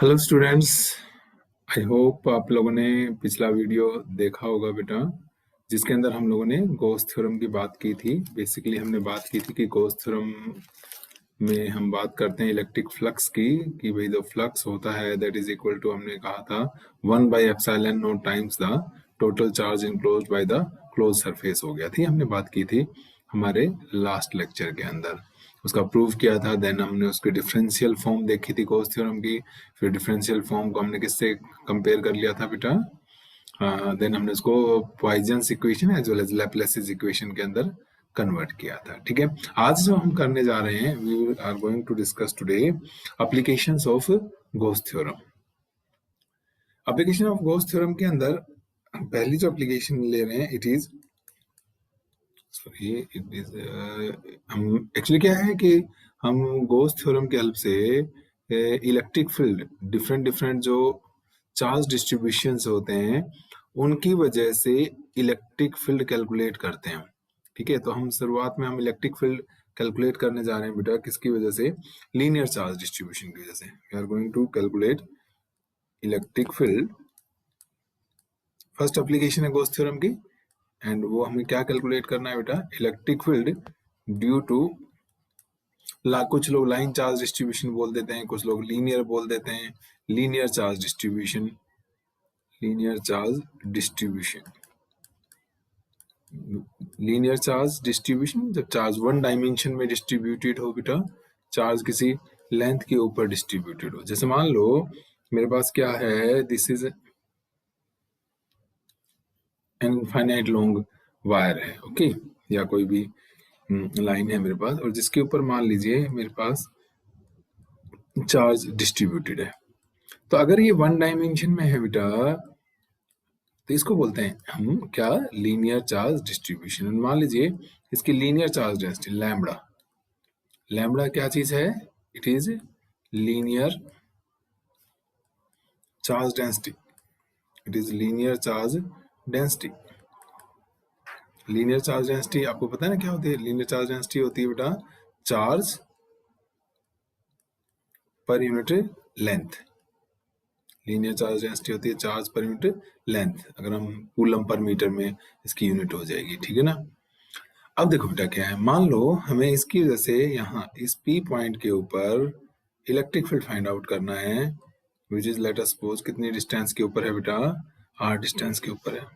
Hello students, I hope आप लोगों ने पिछला वीडियो देखा होगा बेटा, जिसके अंदर हम लोगों ने गॉस थ्योरम की बात की थी। बेसिकली हमने बात की थी कि गॉस थ्योरम में हम बात करते हैं इलेक्ट्रिक फ्लक्स की, कि भाई जो फ्लक्स होता है दैट इज इक्वल टू, हमने कहा था 1/ε0 times the total charge enclosed by the close surface हो गया थी। हमने बात की थी हमारे लास्ट लेक्चर के अंदर, उसका प्रूव किया था। देन हमने उसकी डिफरेंशियल फॉर्म देखी थी गॉस थ्योरम की। फिर डिफरेंशियल फॉर्म को हमने किससे कंपेयर कर लिया था बेटा? देन हमने उसको Poisson's equation as well as Laplace equation के अंदर कन्वर्ट किया था। ठीक है, आज जो हम करने जा रहे हैं, we are going to discuss today applications of Gauss theorem. Application of Gauss theorem के अंदर पहली जो एप्लीकेशन ले रहे हैं इट इज हम एक्चुअली क्या है कि हम गॉस थ्योरम के हेल्प से इलेक्ट्रिक फील्ड डिफरेंट जो चार्ज डिस्ट्रीब्यूशंस होते हैं उनकी वजह से इलेक्ट्रिक फील्ड कैलकुलेट करते हैं। ठीक है, तो हम शुरुआत में हम इलेक्ट्रिक फील्ड कैलकुलेट करने जा रहे हैं बेटा, किसकी वजह से? लीनियर चार्ज डिस्ट्रीब्यूशन की वजह से। We are going to calculate electric field. First application है गॉस थ्योरम की, एंड वो हमें क्या कैलकुलेट करना है बेटा? इलेक्ट्रिक फील्ड ड्यू टू कुछ लोग लाइन चार्ज डिस्ट्रीब्यूशन बोल देते हैं, कुछ लोग लीनियर बोल देते हैं। Linear charge distribution, linear charge distribution, linear charge distribution जब चार्ज वन डायमेंशन में डिस्ट्रीब्यूटेड हो बेटा, चार्ज किसी लेंथ के ऊपर डिस्ट्रीब्यूटेड हो। जैसे मान लो मेरे पास क्या है, this is an infinite long wire है, ओके, या कोई भी लाइन है मेरे पास, और जिसके ऊपर मान लीजिए मेरे पास चार्ज डिस्ट्रीब्यूटेड है। तो अगर ये वन डायमेंशन में है बेटा, तो इसको बोलते हैं हम क्या? Linear charge distribution. मान लीजिए इसकी linear charge density lambda, lambda क्या चीज है? It is linear charge density, it is linear charge density. Linear charge density आपको पता है ना क्या होती है? लीनियर चार्ज डेंसिटी होती है बेटा charge per unit length. Linear charge density होती है चार्ज पर यूनिट लेंथ। अगर हम कूलम पर मीटर में इसकी यूनिट हो जाएगी, ठीक है ना। अब देखो बेटा क्या है, मान लो हमें इसकी वजह से यहाँ इस P पॉइंट के ऊपर इलेक्ट्रिक फील्ड फाइंड आउट करना है, which is late us suppose कितनी डिस्टेंस के ऊपर है बेटा? R डिस्टेंस के ऊपर है।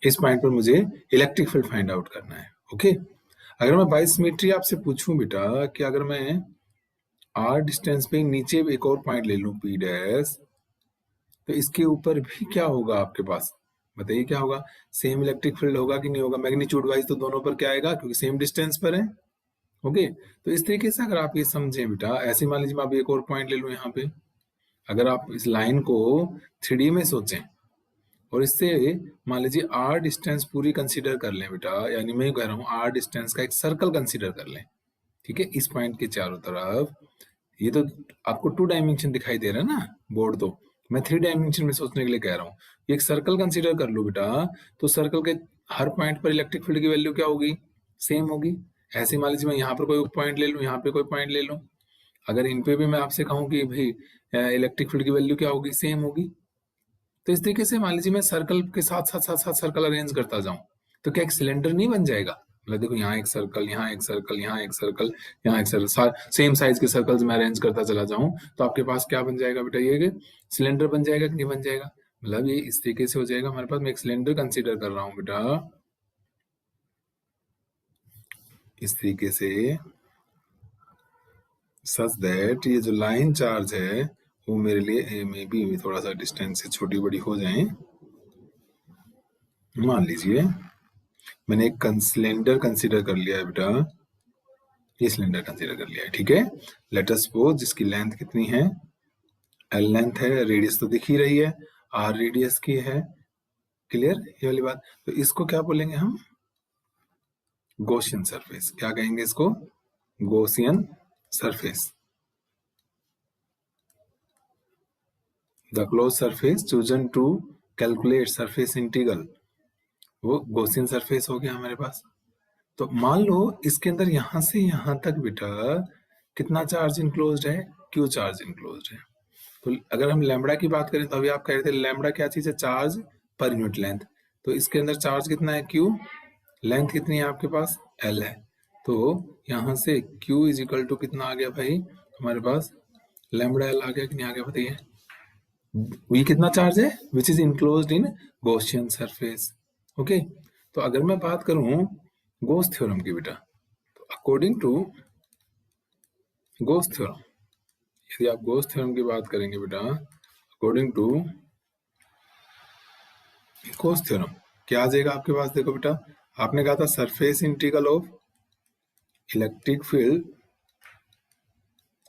इस पॉइंट पर मुझे इलेक्ट्रिक फील्ड फाइंड आउट करना है, ओके। अगर मैं बाय सिमेट्री आपसे पूछूं बेटा कि अगर मैं R डिस्टेंस पे नीचे एक और पॉइंट ले लूं P डैश, तो इसके ऊपर भी क्या होगा आपके पास? बताइए क्या होगा? सेम इलेक्ट्रिक फील्ड होगा कि नहीं होगा? मैग्नीट्यूड वाइज तो दोनों पर क्या आएगा, क्योंकि सेम डिस्टेंस पर है, ओके। तो इस तरीके से अगर आप ये समझें बेटा, ऐसे मान लीजिए मैं अब एक और पॉइंट ले लूं यहाँ पे, अगर आप इस लाइन को 3D में सोचें और इससे मान लीजिए R डिस्टेंस पूरी कंसीडर कर लें बेटा, यानी मैं कह रहा हूँ R डिस्टेंस का एक सर्कल कंसीडर कर लें, ठीक है, इस पॉइंट के चारों तरफ। ये तो आपको 2 डायमेंशन दिखाई दे रहा है ना बोर्ड, तो मैं 3 डायमेंशन में सोचने के लिए कह रहा हूँ। एक सर्कल कंसीडर कर लो बेटा, तो सर्कल के हर पॉइंट पर इलेक्ट्रिक फील्ड की वैल्यू क्या होगी? सेम होगी। ऐसे मान लीजिए मैं यहाँ पर कोई पॉइंट ले लूँ, यहाँ पे कोई पॉइंट ले लूँ, अगर इन पे भी मैं आपसे कहूँ कि भाई इलेक्ट्रिक फील्ड की वैल्यू क्या होगी? सेम होगी। तो इस तरीके से मान लीजिए मैं सर्कल के साथ साथ साथ साथ सर्कल अरेंज करता जाऊं, तो क्या एक सिलेंडर नहीं बन जाएगा? मतलब देखो यहाँ एक सर्कल, यहाँ एक सर्कल, यहाँ एक सर्कल, यहाँ एक सर्कल, सेम साइज के सर्कल्स में अरेंज करता चला जाऊं, तो आपके पास क्या बन जाएगा बेटा? ये सिलेंडर बन जाएगा कि नहीं बन जाएगा? मतलब ये इस तरीके से हो जाएगा हमारे पास। मैं एक सिलेंडर कंसीडर कर रहा हूँ बेटा, इस तरीके से, सच दैट ये जो लाइन चार्ज है वो मेरे लिए मे बी थोड़ा सा डिस्टेंस से छोटी बड़ी हो जाए। मान लीजिए मैंने एक सिलेंडर कंसीडर कर लिया है बेटा, ये सिलेंडर कंसीडर कर लिया है, ठीक है। लेट अस सपोज जिसकी लेंथ कितनी है? L लेंथ है, रेडियस तो दिख ही रही है, R रेडियस की है, क्लियर ये वाली बात। तो इसको क्या बोलेंगे हम? Gaussian surface. क्या कहेंगे इसको? Gaussian surface. The close surface chosen to calculate surface integral, वो गॉसियन सरफेस हो गया हमारे पास। तो मान लो इसके अंदर यहां से यहां तक बेटा कितना चार्ज इनक्लोज्ड है? Q चार्ज इनक्लोज्ड है। तो अगर हम लैम्बडा की बात करें तो अभी आप कह रहे थे लैम्बडा क्या चीज है, चार्ज पर यूनिट लेंथ। तो इसके अंदर चार्ज कितना है, क्यू, लेंथ कितनी है आपके पास, एल है। तो यहाँ से Q इज इक्वल टू कितना आ गया भाई हमारे पास, लैम्बडा एल आ गया कि नहीं आ गया बताइए। ये कितना चार्ज है, which is enclosed in Gaussian surface. Okay, तो अगर मैं बात करूं गॉस थ्योरम की बेटा, तो अकॉर्डिंग टू गॉस थ्योरम, यदि आप गॉस थ्योरम की बात करेंगे बेटा, अकॉर्डिंग टू गॉस थ्योरम क्या आ जाएगा आपके पास, देखो बेटा आपने कहा था surface integral of electric field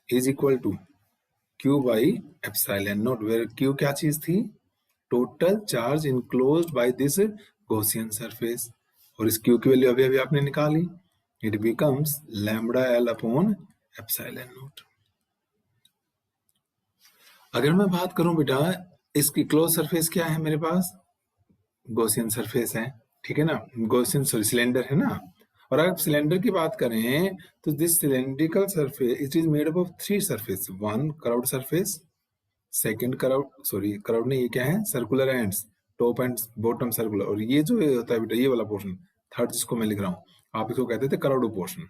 is equal to Q by epsilon naught, where Q क्या चीज थी, total charge enclosed by this Gaussian surface, और इस Q की वैल्यू अभी अभी आपने निकाली, it becomes lambda L upon epsilon naught. अगर मैं बात करूं बेटा इसकी क्लोज सरफेस क्या है मेरे पास, गॉसियन सरफेस है, ठीक है ना, गॉसियन सॉरी सिलेंडर है ना। और अगर सिलेंडर की बात करें तो this cylindrical surface it is made up of 3 surface, 1 curved surface, second curved sorry curved नहीं, ये क्या है, circular ends, top and bottom circular, और ये जो होता है बेटा ये वाला पोर्शन थर्ड जिसको मैं लिख रहा हूँ, आप इसको कहते थे कर्व्ड पोर्शन।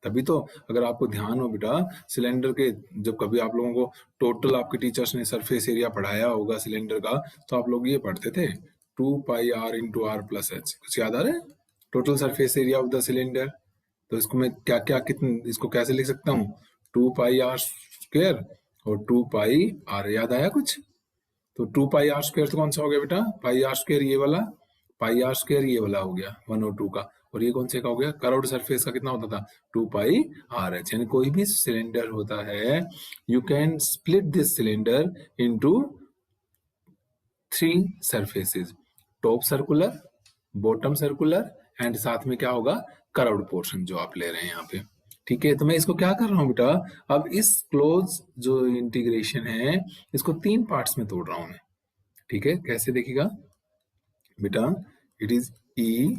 तभी तो अगर आपको ध्यान हो बेटा सिलेंडर के, जब कभी आप लोगों को टोटल आपके टीचर्स ने सरफेस एरिया पढ़ाया होगा सिलेंडर का, तो आप लोग ये पढ़ते थे 2 pi r into r plus h, कुछ याद आ रहा है, total surface area of the cylinder. तो इसको मैं क्या क्या कितने इसको कैसे लिख सकता हूँ, 2 पाई आर स्क्वायर और 2 पाई आर, याद आया कुछ, तो 2 पाई आर स्क्वायर तो कौन सा हो गया बेटा, पाई आर स्क्वायर ये वाला, पाई आर स्क्वायर ये वाला हो गया 1 और 2 का, और ये कौन से का हो गया, कर्व्ड सरफेस का कितना होता था 2 पाई आर एच। यानी कोई भी सिलेंडर होता है, you can split this cylinder into 3 surfaces, top circular, bottom circular, and साथ में क्या होगा, कर्व्ड पोर्शन जो आप ले रहे हैं यहाँ पे, ठीक है। तो मैं इसको क्या कर रहा हूँ बेटा, अब इस क्लोज जो इंटीग्रेशन है इसको 3 पार्ट्स में तोड़ रहा हूँ मैं, ठीक है। कैसे देखिएगा बेटा, it is E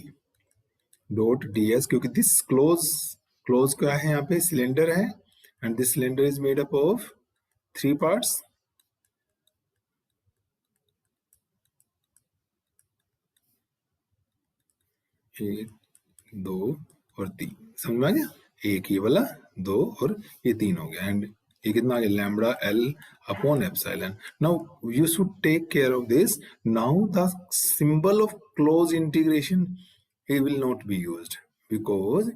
dot ds, क्योंकि दिस क्लोज क्या है यहाँ पे, सिलेंडर है, and this cylinder is made up of 3 parts, एक, 2 और 3, समझ में आ गया, एक ये वाला, 2 और ये 3 हो गया, एंड ये कितना आ गया, lambda L upon epsilon. Now you should take care of this, now the symbol of close integration it will not be used because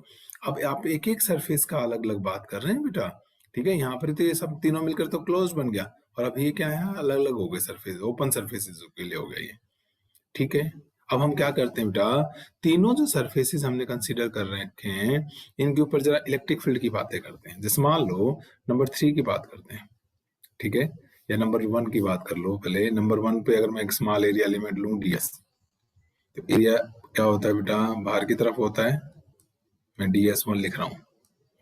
अब आप एक एक सरफेस का अलग अलग बात कर रहे हैं बेटा, ठीक है। यहाँ पर तो ये सब तीनों मिलकर तो क्लोज बन गया, और अब ये क्या है, अलग अलग हो गए सरफेस, ओपन सरफेसेस के लिए हो गया ये, ठीक है। अब हम क्या करते हैं बेटा, तीनों जो सरफेसेस हमने कंसीडर कर रखे हैं इनके ऊपर जरा इलेक्ट्रिक फील्ड की बातें करते हैं। जैसे मान लो नंबर 3 की बात करते हैं, ठीक है, या नंबर 1 की बात कर लो पहले। नंबर 1 पे अगर मैं एक स्मॉल एरिया एलिमेंट लूं ds, तो एरिया क्या होता है बेटा, बाहर की तरफ होता है, मैं ds1 लिख रहा हूँ,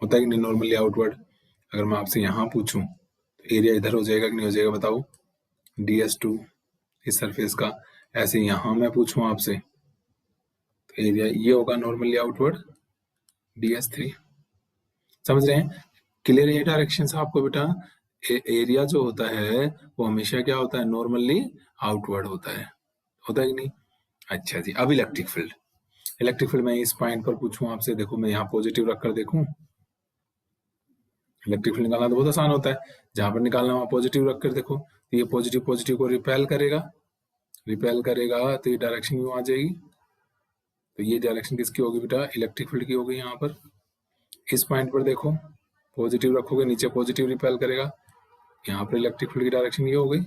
होता है कि नहीं नॉर्मली आउटवर्ड। अगर मैं आपसे यहाँ पूछूं तो एरिया इधर हो जाएगा कि नहीं हो जाएगा बताओ, ds2 इस सरफेस का। ऐसे यहाँ मैं पूछूं आपसे तो एरिया ये होगा नॉर्मली आउटवर्ड, ds3, समझ रहे हैं, क्लियर है डायरेक्शन आपको बेटा। एरिया जो होता है वो हमेशा क्या होता है, नॉर्मली आउटवर्ड होता है कि नहीं। अच्छा जी, अब इलेक्ट्रिक फील्ड, इलेक्ट्रिक फील्ड में इस पॉइंट पर पूछूं आपसे, देखो मैं यहाँ पॉजिटिव रखकर देखूं, इलेक्ट्रिक फील्ड निकालना तो बहुत आसान होता है, जहां पर निकालना वहां पॉजिटिव रखकर देखो, तो ये पॉजिटिव पॉजिटिव को रिपेल करेगा तो ये डायरेक्शन यूं आ जाएगी, तो ये डायरेक्शन किसकी होगी बेटा, इलेक्ट्रिक फील्ड की होगी। यहाँ पर इस पॉइंट पर देखो, पॉजिटिव रखोगे नीचे पॉजिटिव रिपेल करेगा, यहाँ पर इलेक्ट्रिक फील्ड की डायरेक्शन ये हो गई,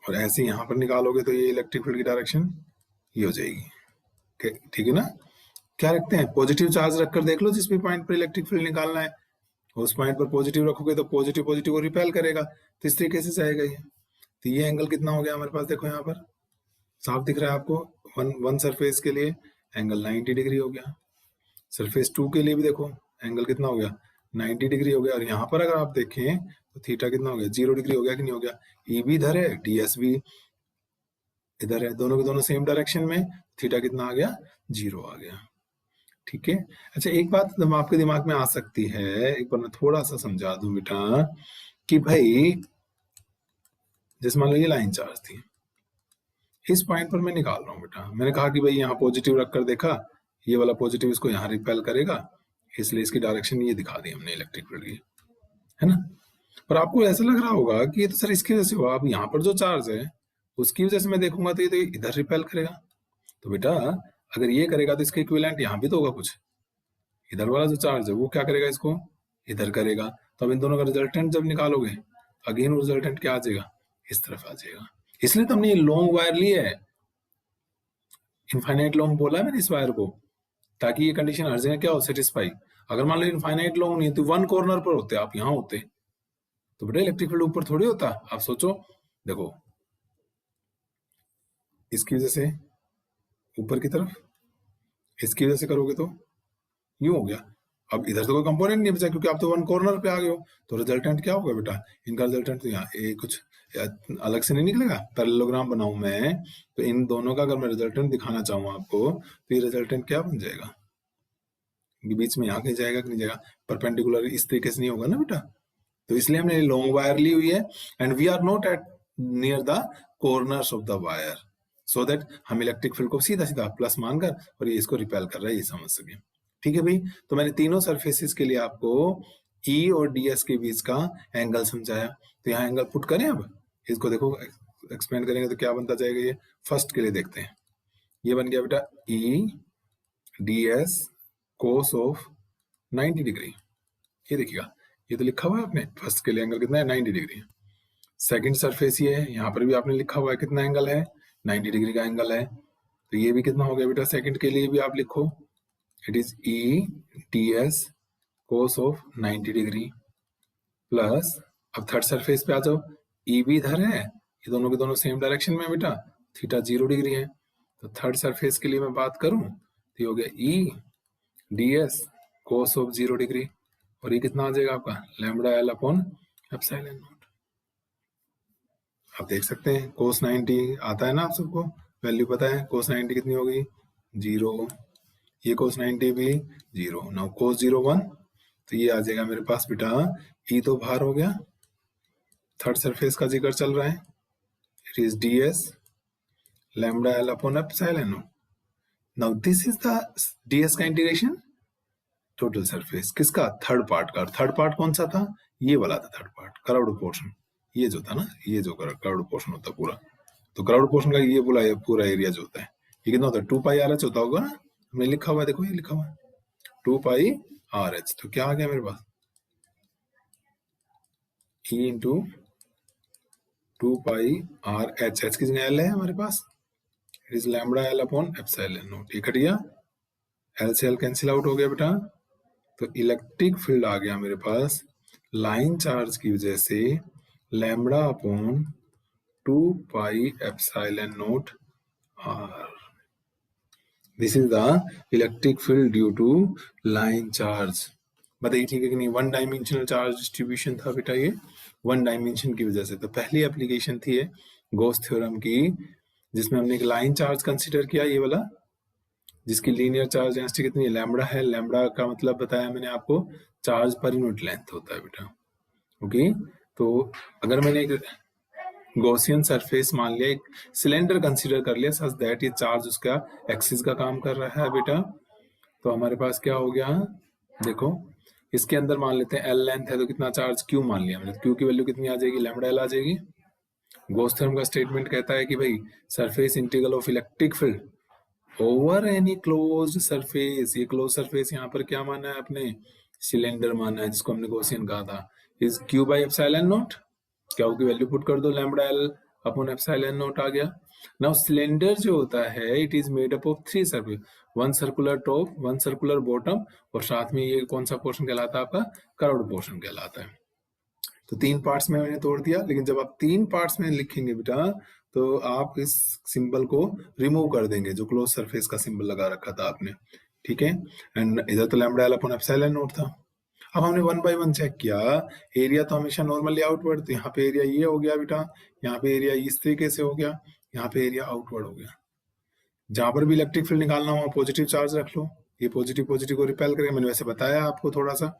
और ऐसे यहाँ पर निकालोगे तो ये इलेक्ट्रिक फील्ड की डायरेक्शन ये हो जाएगी, ठीक है ना। क्या रखते हैं, पॉजिटिव चार्ज रखकर देख लो जिस भी पॉइंट पर इलेक्ट्रिक फील्ड निकालना है, उस पॉइंट पर पॉजिटिव रखोगे तो पॉजिटिव पॉजिटिव को रिपेल करेगा, तो इस तरीके से जाएगा ये। तो ये एंगल कितना हो गया हमारे पास, देखो यहाँ पर साफ दिख रहा है आपको, वन सरफेस के लिए एंगल 90 डिग्री हो गया, सरफेस 2 के लिए भी देखो एंगल कितना हो गया, 90 डिग्री हो गया, और यहाँ पर अगर आप देखें तो थीटा कितना हो गया, 0 डिग्री हो गया कि नहीं हो गया। ई भी इधर है, ds भी इधर है, दोनों के दोनों सेम डायरेक्शन में, थीटा कितना आ गया, 0 आ गया, ठीक है। अच्छा एक बात आपके दिमाग में आ सकती है, एक बार मैं थोड़ा सा समझा दूं बेटा, कि भाई जैसे मान लो ये लाइन चार्ज थी, इस पॉइंट पर मैं निकाल रहा हूँ बेटा, मैंने कहा कि भाई यहाँ पॉजिटिव रखकर देखा, ये वाला पॉजिटिव इसको यहाँ रिपेल करेगा, इसलिए इसकी डायरेक्शन ये दिखा दी हमने इलेक्ट्रिक फील्ड की, है ना। पर आपको ऐसा लग रहा होगा कि ये तो सर इसकी वजह से हुआ, अब यहाँ पर जो चार्ज है उसकी वजह से मैं देखूंगा तो ये तो इधर रिपेल करेगा। तो बेटा अगर ये करेगा तो इसके इक्विवेलेंट यहाँ भी तो होगा कुछ, इधर वाला जो चार्ज है वो क्या करेगा, इसको इधर करेगा। तो अब इन दोनों का रिजल्टेंट जब निकालोगे, अगेन रिजल्टेंट क्या आ जाएगा, इस तरफ आ जाएगा। इसलिए तो हमने ये लॉन्ग वायर लिया है, इनफाइनाइट लॉन्ग बोला है मैंने इस वायर को, ताकि ये कंडीशन हर जगह क्या हो, सेटिस्फाई। अगर मान लो इनफाइनाइट लॉन्ग नहीं तो वन कॉर्नर पर होते, आप यहाँ होते, तो बेटा इलेक्ट्रिक फील्ड ऊपर थोड़ी होता। आप सोचो, देखो इसकी वजह से ऊपर की तरफ, इसकी वजह से करोगे तो यूं हो गया। अब इधर तो कोई कंपोनेंट नहीं बचा क्योंकि आप तो वन कॉर्नर पे आ गए हो, तो रिजल्टेंट क्या होगा बेटा, इनका रिजल्टेंट तो यहाँ कुछ अलग से नहीं निकलेगा। पैरेललोग्राम बनाऊं मैं तो इन दोनों का अगर मैं रिजल्टेंट दिखाना चाहूँ आपको, तो ये रिजल्टेंट क्या बन जाएगा, बीच में यहाँ कहीं जाएगा कि नहीं जाएगा, परपेंडिकुलर इस तरीके से नहीं होगा ना बेटा। तो इसलिए हमने लॉन्ग वायर ली हुई है, and we are not at near the corners of the wire, so that हम इलेक्ट्रिक फील्ड को सीधा सीधा प्लस मानकर और ये इसको रिपेल कर रहा है, ये समझ सके। ठीक है भाई, तो मैंने तीनों सरफेसेस के लिए आपको E और DS के बीच का एंगल समझाया। तो यहाँ एंगल पुट करें, अब इसको देखो एक्सपेंड करेंगे तो क्या बनता जाएगा। ये फर्स्ट के लिए देखते हैं, ये बन गया बेटा EDS cos ऑफ 90 डिग्री। ये देखिएगा, ये तो लिखा हुआ है आपने, फर्स्ट के लिए एंगल कितना है, 90 डिग्री। सेकंड सरफेस ये है, यहाँ पर भी आपने लिखा हुआ है कितना एंगल है, 90 डिग्री का एंगल है। तो ये भी कितना हो गया बेटा, सेकंड के लिए भी आप लिखो, it is EDS cos of 90 degree plus, अब थर्ड सरफेस पे आ जाओ, E भी इधर है, ये दोनों के दोनों सेम डायरेक्शन में है बेटा, थीटा 0 डिग्री है। तो थर्ड सरफेस के लिए मैं बात करूं तो ये हो गया EDS cos ऑफ 0 डिग्री, और ये कितना आ जाएगा आपका, lambda L upon epsilon not. आप देख सकते हैं cos 90 आता है ना, आप सबको वैल्यू पता है, cos 90 कितनी होगी, 0, ये cos 90 भी 0, नाउ cos 0 1, तो ये आ जाएगा मेरे पास बेटा, E तो बाहर हो गया, थर्ड सरफेस का जिक्र चल रहा है, it is DS lambda L upon epsilon not. Now this is the DS का इंटीग्रेशन टोटल सरफेस किसका, थर्ड पार्ट का। थर्ड पार्ट कौन सा था, ये वाला था थर्ड पार्ट, कर्व्ड पोर्शन, ये जो था ना, ये जो कर्व्ड पोर्शन होता है पूरा, तो कर्व्ड पोर्शन का ये पूरा एरिया जो होता है, ये कितना होता है, 2 पाई RH होता होगा ना, हमने लिखा हुआ है, देखो ये लिखा हुआ है 2 पाई RH। तो क्या आ गया मेरे पास, E into 2 pi RH, H की जगह L है हमारे पास, it is lambda L upon epsilon naught. ये कट गया, L से L कैंसिल आउट हो गया बेटा, तो इलेक्ट्रिक फील्ड आ गया मेरे पास लाइन चार्ज की वजह से lambda upon 2 pi epsilon naught R। This is the electric field due to line charge. बताइए ठीक है कि नहीं, वन डायमेंशनल चार्ज डिस्ट्रीब्यूशन था बेटा ये, वन डायमेंशन की वजह से। तो पहली एप्लीकेशन थी ये गॉस थ्योरम की, जिसमें हमने एक लाइन चार्ज कंसीडर किया, ये वाला, जिसकी लीनियर चार्ज डेंसिटी कितनी है, लैम्बडा है। लैम्बडा का मतलब बताया मैंने आपको, चार्ज पर यूनिट लेंथ होता है बेटा। ओके, तो अगर मैंने एक गॉसियन सरफेस मान लिया, एक सिलेंडर कंसीडर कर लिया सच दैट ये चार्ज उसका एक्सिस का काम कर रहा है बेटा, तो हमारे पास क्या हो गया, देखो इसके अंदर मान लेते हैं L लेंथ है, तो कितना चार्ज Q मान लिया हमने, Q की वैल्यू कितनी आ जाएगी, लैम्बडा L आ जाएगी। गॉस थ्योरम का स्टेटमेंट कहता है कि भाई surface integral of electric field over any closed surface, ये क्लोज सरफेस यहाँ पर क्या माना है आपने, सिलेंडर माना है, जिसको हमने गॉसियन कहा था, is Q by epsilon naught. क्या की वैल्यू पुट कर दो, lambda L upon epsilon naught आ गया। नाउ सिलेंडर जो होता है, it is made up of 3 surface, 1 circular top, 1 circular bottom, और साथ में ये कौन सा पोर्शन कहलाता है आपका, कर्व्ड पोर्शन कहलाता है। तो 3 पार्ट्स में मैंने तोड़ दिया, लेकिन जब आप 3 पार्ट्स में लिखेंगे बेटा, तो आप इस सिंबल को रिमूव कर देंगे, जो क्लोज सरफेस का सिंबल लगा रखा था आपने, ठीक है। एंड इधर तो lambda L upon epsilon not था। अब हमने 1 बाय 1 चेक किया, एरिया तो हमेशा नॉर्मली आउटवर्ड, तो यहाँ पे एरिया ये हो गया बेटा, यहाँ पे एरिया इस तरीके से हो गया, यहाँ पे एरिया आउटवर्ड हो गया। जहां पर भी इलेक्ट्रिक फील्ड निकालना हो पॉजिटिव चार्ज रख लो, ये पॉजिटिव पॉजिटिव को रिपेल करेगा, मैंने वैसे बताया आपको थोड़ा सा।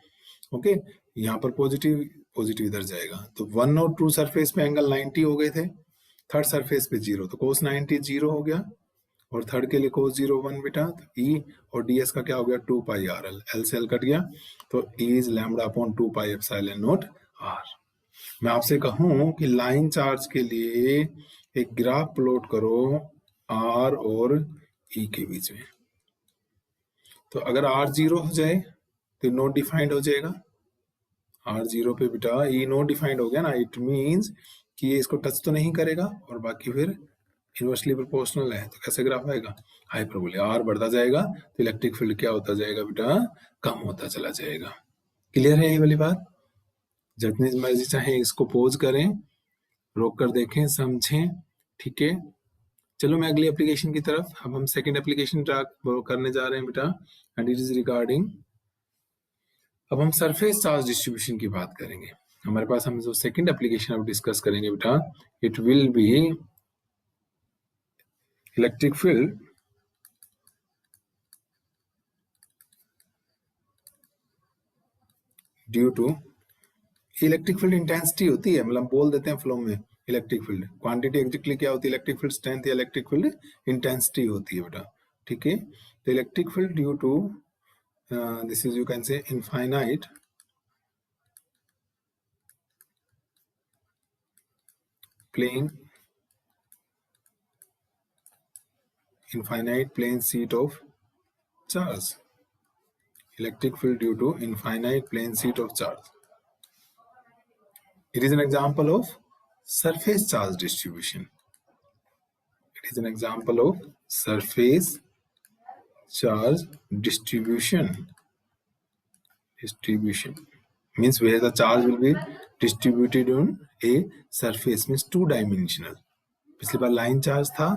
ओके, यहाँ पर पॉजिटिव पॉजिटिव इधर जाएगा। तो 1 और 2 सरफेस पे एंगल 90 हो गए थे, थर्ड सरफेस पे 0, तो cos 90 0 हो गया, और थर्ड के लिए cos 0 1 बेटा, तो E और ds का क्या हो गया 2 पाई r, l से l कट गया, तो E is lambda upon 2 pi epsilon naught r। मैं आपसे कहूं कि लाइन चार्ज के लिए एक ग्राफ प्लॉट करो r और E के बीच में, तो अगर r 0 हो जाए तो नॉट डिफाइंड हो जाएगा, r 0 पे बेटा E नॉट डिफाइंड हो गया ना, इट मींस कि ये इसको टच तो नहीं करेगा, और बाकी फिर इनवर्सली प्रोपोर्शनल है, तो कैसे ग्राफ आएगा, हाइपरबोलिक। r बढ़ता जाएगा तो इलेक्ट्रिक फील्ड क्या होता जाएगा बेटा, कम होता चला जाएगा। क्लियर है ये वाली बात? जितनी मर्जी चाहे इसको पोज करें, रोक कर देखें, समझें, ठीक है। चलो मैं अगली एप्लीकेशन की तरफ, अब हम सेकंड एप्लीकेशन करने जा रहे हैं बेटा, एंड इट इज रिगार्डिंग, अब हम सरफेस चार्ज डिस्ट्रीब्यूशन की बात करेंगे। हमारे पास हम जो सेकंड एप्लीकेशन अब डिस्कस करेंगे बेटा, it will be electric field due to, electric field intensity होती है, मतलब बोल देते हैं फ्लो में इलेक्ट्रिक फील्ड, क्वांटिटी एग्जैक्टली क्या होती है, इलेक्ट्रिक फील्ड स्ट्रेंथ या इलेक्ट्रिक फील्ड इंटेंसिटी होती है बेटा, ठीक है। तो electric field due to this is, you can say, infinite plane sheet of charge, electric field due to infinite plane sheet of charge. It is an example of surface charge distribution. It is an example of surface charge distribution means where the charge will be distributed on a surface, means 2 dimensional. पिछली बार line charge था,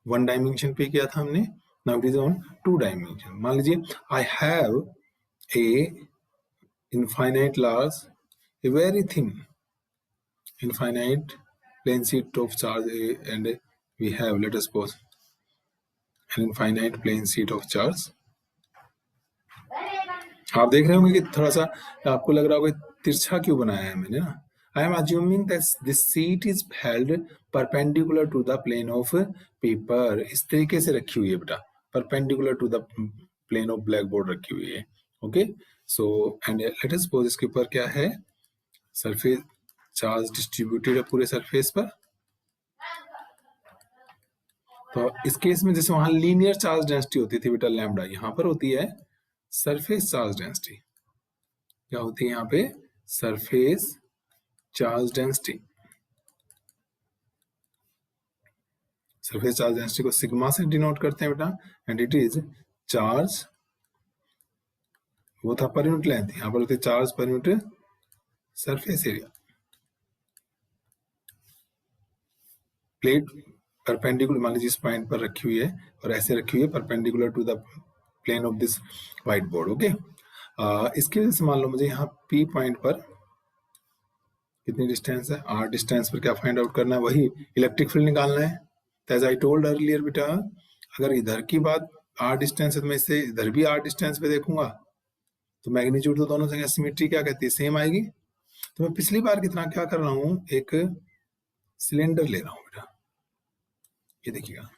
1 dimension पे किया था हमने, now it is on 2 dimension. मान लीजिए I have a infinite large, a very thin infinite plane sheet of charge, and we have, let us suppose, an infinite plane sheet of charge. आप देख रहे होंगे कि थोड़ा सा आपको लग रहा होगा तिरछा क्यों बनाया है मैंने ना। I am assuming that this sheet is held perpendicular to the plane of paper. इस तरीके से रखी हुई है बेटा, perpendicular to the plane of blackboard रखी हुई है, okay? So and let us suppose इसके ऊपर क्या है, सरफेस चार्ज डिस्ट्रीब्यूटेड है पूरे सरफेस पर। तो इस केस में जैसे वहां लीनियर चार्ज डेंसिटी होती थी बेटा लैम्डा, यहाँ पर होती है सरफेस चार्ज डेंसिटी। क्या होती है यहाँ पे, surface charge density. Surface charge density को सिग्मा से डिनोट करते हैं बेटा, एंड इट इज चार्ज, वो था पर यूनिट लेंथ, यहां पर होती है charge per unit surface area. Plate perpendicular मान लीजिए इस पॉइंट पर रखी हुई है और ऐसे रखी हुई है perpendicular to the plane of this white board, okay. इसकी वजह से मान लो मुझे यहाँ P पॉइंट पर कितनी डिस्टेंस है, r डिस्टेंस पर क्या फाइंड आउट करना है, वही इलेक्ट्रिक फील्ड निकालना है। एज आई टोल्ड अर्लियर बेटा, अगर इधर की बात r डिस्टेंस है तो मैं इससे इधर भी r डिस्टेंस पे देखूंगा तो मैग्नीट्यूड तो दोनों जगह सिमेट्री क्या कहती है, सेम आएगी। तो मैं पिछली बार की तरह क्या कर रहा हूं, एक सिलेंडर ले रहा हूं बेटा, ये देखिएगा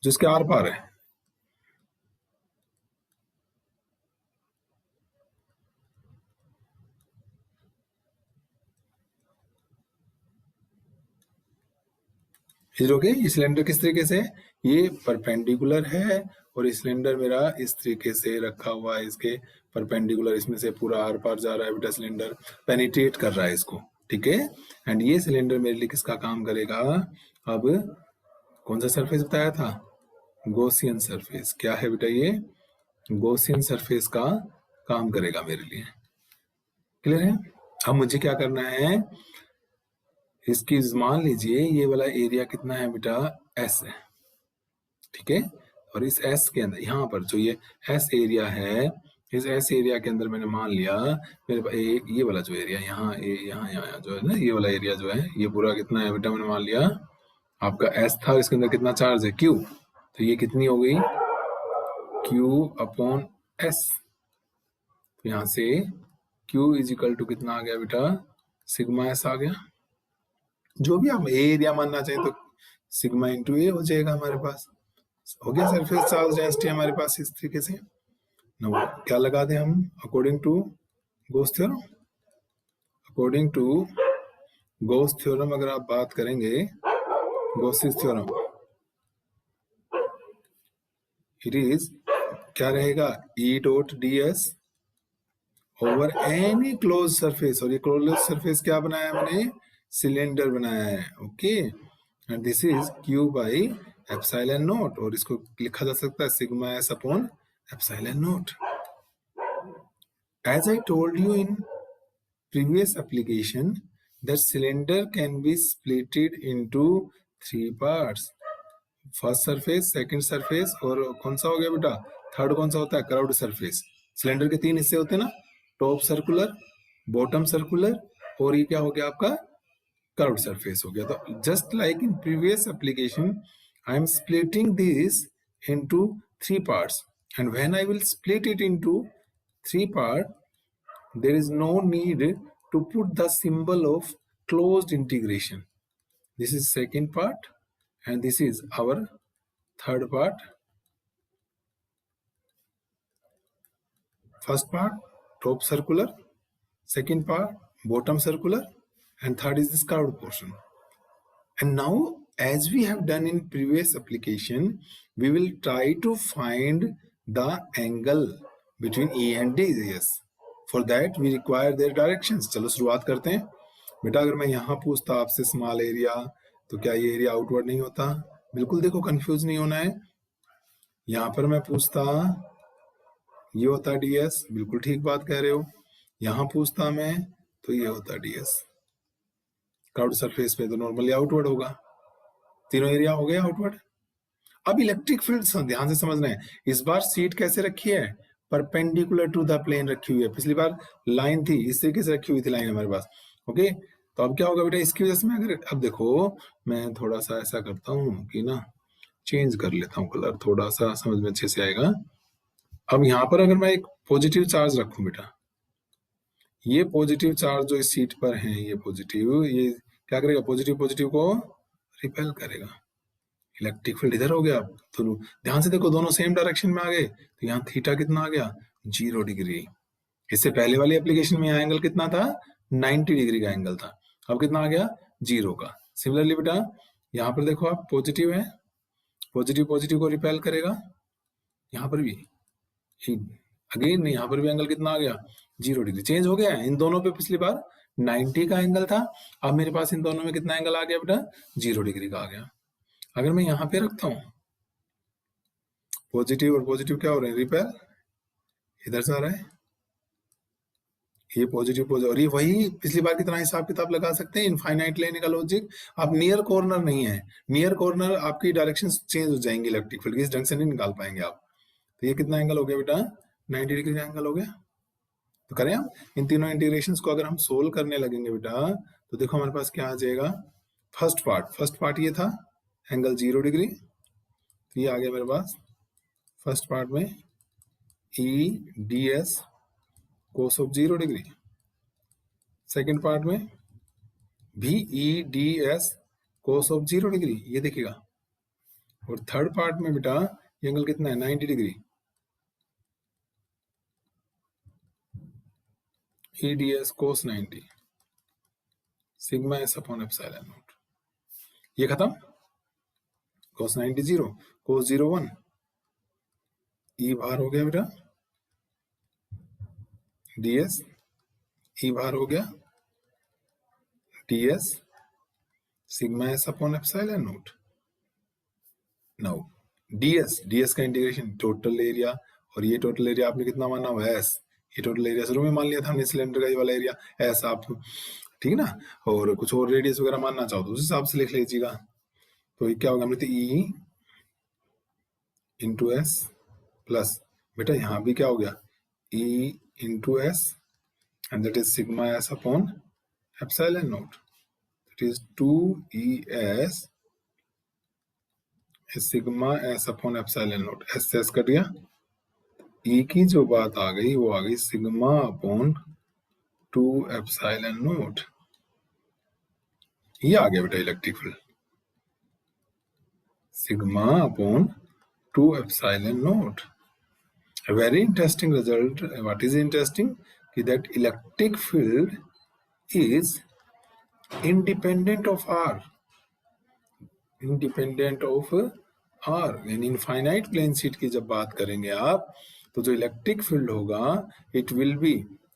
जिसके आर पार है, ओके। ये सिलेंडर किस तरीके से, ये परपेंडिकुलर है और ये सिलेंडर मेरा इस तरीके से रखा हुआ है, इसके परपेंडिकुलर, इसमें से पूरा आर पार जा रहा है बेटा, सिलेंडर पेनिट्रेट कर रहा है इसको, ठीक है। एंड ये सिलेंडर मेरे लिए किसका काम करेगा, अब कौन सा सरफेस बताया था, गॉसियन सरफेस। क्या है बेटा, ये गॉसियन सरफेस का काम करेगा मेरे लिए, क्लियर है। अब मुझे क्या करना है, इसकी मान लीजिए ये वाला एरिया कितना है बेटा, S है, ठीक है। और इस S के अंदर यहाँ पर जो ये S एरिया है, इस S एरिया के अंदर मैंने मान लिया मेरे पास ये वाला जो एरिया यहाँ यहाँ जो है ना, ये वाला एरिया जो है ये पूरा कितना है बेटा, मैंने मान लिया आपका S था, इसके अंदर कितना चार्ज है Q, तो ये कितनी हो गई Q अपॉन S। तो यहाँ से Q इज इक्वल टू कितना आ गया बेटा, सिग्मा एस आ गया। जो भी आप एरिया मानना चाहिए तो सिग्मा इंटू ए हो जाएगा हमारे पास। हो गया सरफेस चार्ज डेंसिटी हमारे पास इस तरीके से। ना क्या लगा दें हम, according to Gauss theorem. According to Gauss theorem अगर आप बात करेंगे, गॉसिस थ्योरम, इट इज क्या रहेगा, E dot D S over any close surface. और ये क्लोज सरफेस क्या बनाया मैंने, सिलेंडर बनाया है। Okay, and this is Q by epsilon naught, और इसको लिखा जा सकता है sigma S upon epsilon naught. As I told you in previous application, that cylinder can be splitted into 3 parts, first surface, second surface, और कौन सा हो गया बेटा, थर्ड कौन सा होता है, कर्व्ड सरफेस। सिलेंडर के 3 हिस्से होते हैं ना, टॉप सर्कुलर, बॉटम सर्कुलर, और ये क्या हो गया आपका, कर्व्ड सरफेस हो गया। तो just like in previous application I am splitting this into 3 parts, and when I will split it into 3 part, there is no need to put the symbol of closed integration. This is second part and this is our third part. First part top circular, second part bottom circular, and third is this curved portion. And now, as we have done in previous application, we will try to find the angle between E and D. Yes, for that we require their directions. चलो शुरुआत करते हैं बेटा। अगर मैं यहाँ पूछता आपसे स्मॉल एरिया, तो क्या ये एरिया आउटवर्ड नहीं होता? बिल्कुल, देखो कंफ्यूज नहीं होना है। यहाँ पर मैं पूछता ये होता ds, बिल्कुल ठीक बात कह रहे हो। यहाँ पूछता मैं तो ये होता ds। कर्व्ड सरफेस पे तो नॉर्मली आउटवर्ड होगा। तीनों एरिया हो गया आउटवर्ड। अब इलेक्ट्रिक फील्ड ध्यान से समझना है। इस बार सीट कैसे रखी है, परपेंडिकुलर टू द प्लेन रखी हुई है। पिछली बार लाइन थी, इस तरीके से रखी हुई थी लाइन हमारे पास। ओके, तो अब क्या होगा बेटा, इसकी वजह से मैं अगर, अब देखो मैं थोड़ा सा ऐसा करता हूँ कि ना चेंज कर लेता हूँ कलर, थोड़ा सा समझ में अच्छे से आएगा। अब यहाँ पर अगर मैं एक पॉजिटिव चार्ज रखूं बेटा, ये पॉजिटिव चार्ज जो इस सीट पर है, ये पॉजिटिव, ये क्या करेगा, पॉजिटिव पॉजिटिव को रिपेल करेगा। इलेक्ट्रिक फील्ड इधर हो गया। तो ध्यान से देखो, दोनों सेम डायरेक्शन में आ गए, तो यहाँ थीटा कितना आ गया, 0 डिग्री। इससे पहले वाली एप्लीकेशन में एंगल कितना था, 90 डिग्री का एंगल था, अब कितना आ गया, 0 का। सिमिलरली बेटा यहाँ पर देखो, आप पॉजिटिव है, पॉजिटिव पॉजिटिव को रिपेल करेगा, यहाँ पर भी अगेन यहाँ पर भी एंगल कितना आ गया, 0 डिग्री। चेंज हो गया है इन दोनों पे, पिछली बार 90 का एंगल था, अब मेरे पास इन दोनों में कितना एंगल आ गया बेटा, 0 डिग्री का आ गया। अगर मैं यहाँ पे रखता हूँ पॉजिटिव, और पॉजिटिव क्या हो रहे हैं, रिपेल, इधर से आ रहा है, ये पॉजिटिव पॉजिटिव, और ये वही पिछली बार की तरह हिसाब किताब लगा सकते हैं, इनफाइनाइट लेने का लॉजिक। आप नियर कॉर्नर नहीं है, नियर कॉर्नर आपकी डायरेक्शन चेंज हो जाएंगी इलेक्ट्रिक फील्ड की, इस ढंग से नहीं निकाल पाएंगे आप। तो ये कितना एंगल हो गया बेटा, 90 डिग्री का एंगल हो गया। तो करें हम इन तीनों इंटीग्रेशंस को अगर हम सोल्व करने लगेंगे बेटा, तो देखो हमारे पास क्या आ जाएगा, फर्स्ट पार्ट ये था एंगल 0 डिग्री, तो ये आ गया मेरे पास फर्स्ट पार्ट में E D S cos of 0 degree, second part में भी E D S cos of 0 degree, ये देखिएगा। और थर्ड पार्ट में बेटा ये एंगल कितना है, 90 डिग्री, ई डी एस कोस 90 sigma S upon epsilon naught. ये खत्म, कोस 90 0, कोस 0 1, ई बाहर हो गया बेटा, ds, ई बाहर हो गया, ds sigma S upon epsilon not. Now ds का इंटीग्रेशन टोटल एरिया, और ये टोटल एरिया आपने कितना माना हुआ है, s। ये टोटल एरिया शुरू में मान लिया था हमने सिलेंडर का ये वाला एरिया s, आप ठीक है ना, और कुछ और रेडियस वगैरह मानना चाहो तो उस हिसाब से लिख लीजिएगा। तो ये क्या होगा, हमने e इंटू एस प्लस बेटा यहाँ भी क्या हो गया, e into S, and that is sigma s upon epsilon naught. It is 2es sigma s upon epsilon naught। s cut गया, e की जो बात आ गई वो आ गई सिग्मा अपॉन 2 एप्सिलॉन नॉट, ये आ गया बेटा electric field, sigma upon 2 epsilon naught. Very interesting result. What is interesting कि that electric field is independent of r, independent of r, यानी इनफाइनाइट प्लेन शीट की जब बात करेंगे आप, तो जो इलेक्ट्रिक फील्ड होगा it will be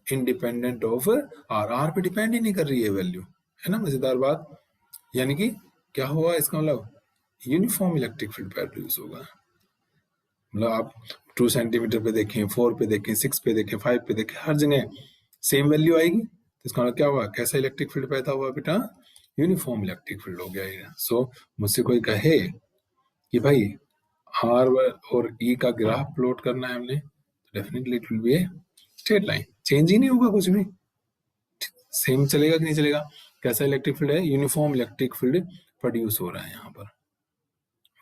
independent of r, r पे डिपेंड ही नहीं कर रही है वैल्यू, है ना। मजेदार बात, यानी कि क्या हुआ इसका मतलब यूनिफॉर्म इलेक्ट्रिक फील्ड प्रोड्यूस होगा। मतलब आप 2 सेंटीमीटर पे देखें, 4 पे देखें, 6 पे देखें, 5 पे देखें, हर जगह सेम वैल्यू आएगी। तो इसका मतलब क्या हुआ, कैसा इलेक्ट्रिक फील्ड पैदा हुआ बेटा, यूनिफॉर्म इलेक्ट्रिक फील्ड हो गया ये। सो मुझसे कोई कहे कि भाई आर और ई का ग्राफ प्लॉट करना है हमने, तो definitely it will be a straight line, change ही नहीं होगा कुछ भी, सेम चलेगा कि नहीं चलेगा। कैसा इलेक्ट्रिक फील्ड है, यूनिफॉर्म इलेक्ट्रिक फील्ड प्रोड्यूस हो रहा है यहाँ पर।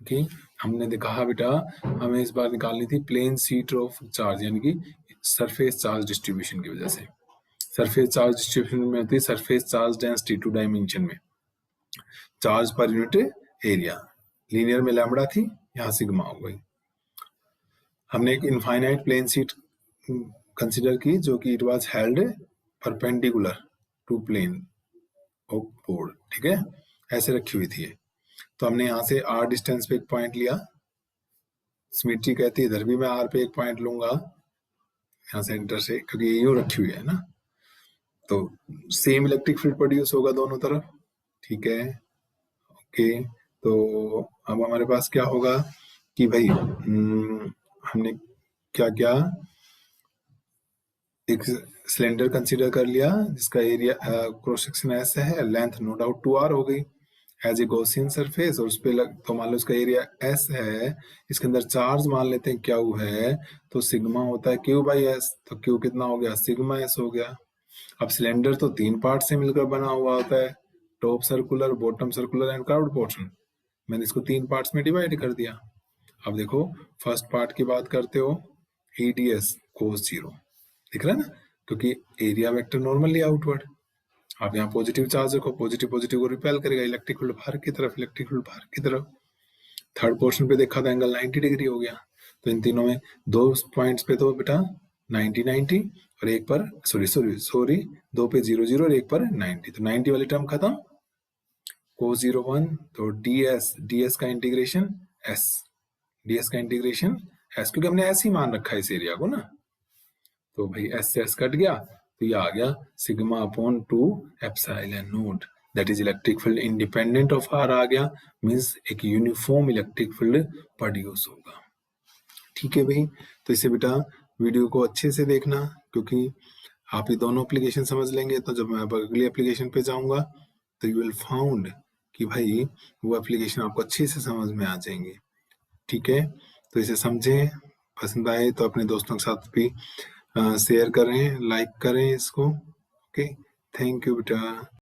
ओके, हमने कहा बेटा हमें इस बार निकालनी थी प्लेन शीट ऑफ चार्ज, यानी कि सरफेस चार्ज डिस्ट्रीब्यूशन की वजह से। सरफेस चार्ज डिस्ट्रीब्यूशन में होती है सरफेस चार्ज डेंसिटी 2 डायमेंशन में, charge per unit area, linear में लैम्बडा थी, यहाँ सिग्मा हो गई। हमने एक इनफाइनाइट प्लेन शीट कंसीडर की जो कि it was held perpendicular to plane of board, ठीक है, ऐसे रखी हुई थी। तो हमने यहाँ से r डिस्टेंस पे एक पॉइंट लिया, सिमेट्री कहती है इधर भी मैं r पे एक पॉइंट लूंगा यहाँ सेंटर से, क्योंकि ये यूं रखी हुई है ना, तो सेम इलेक्ट्रिक फील्ड प्रोड्यूस होगा दोनों तरफ, ठीक है। ओके, तो अब हमारे पास क्या होगा कि भाई हमने क्या किया, एक सिलेंडर कंसीडर कर लिया जिसका एरिया क्रॉस सेक्शन एस है, लेंथ नो डाउट 2r हो गई एज ए गॉसियन सरफेस, और उस पे तो मान लो उसका एरिया एस है, इसके अंदर चार्ज मान लेते हैं क्यू है, तो सिग्मा होता है क्यू बाई एस, तो क्यू कितना हो गया, सिग्मा एस हो गया। अब सिलेंडर तो 3 पार्ट से मिलकर बना हुआ होता है, top circular, bottom circular and curved portion, मैंने इसको 3 पार्ट्स में डिवाइड कर दिया। अब देखो फर्स्ट पार्ट की बात करते हो, EDS cos 0 दिख रहा है ना, क्योंकि एरिया वेक्टर नॉर्मली आउटवर्ड, आप यहाँ पॉजिटिव चार्ज रखो, पॉजिटिव पॉजिटिव को रिपेल करेगा, इलेक्ट्रिक फील्ड बाहर की तरफ, इलेक्ट्रिक फील्ड बाहर की तरफ। थर्ड पोर्शन पे देखा था एंगल 90 डिग्री हो गया, तो इन तीनों में 2 पॉइंट्स पे तो बेटा 90 90 और एक पर सॉरी 2 पे 0 0 और एक पर 90, तो 90 वाली टर्म खत्म, cos 0 1, तो ds का इंटीग्रेशन s, ds का इंटीग्रेशन s, क्योंकि हमने s ही मान रखा है इस एरिया को ना, तो भाई s से s कट गया, तो ये आ गया sigma upon 2 epsilon naught, that is electric field independent of r आ गया, मींस एक यूनिफॉर्म इलेक्ट्रिक फील्ड प्रोड्यूस होगा। ठीक है भाई, तो इसे बेटा वीडियो को अच्छे से देखना, क्योंकि आप ये दोनों एप्लीकेशन समझ लेंगे तो जब मैं अगली एप्लीकेशन पे जाऊंगा तो यू विल फाउंड कि भाई वो एप्लीकेशन आपको अच्छे से समझ में आ जाएंगे। ठीक है, तो इसे समझें, पसंद आए तो अपने दोस्तों के साथ भी शेयर करें, लाइक करें इसको। ओके, थैंक यू बेटा।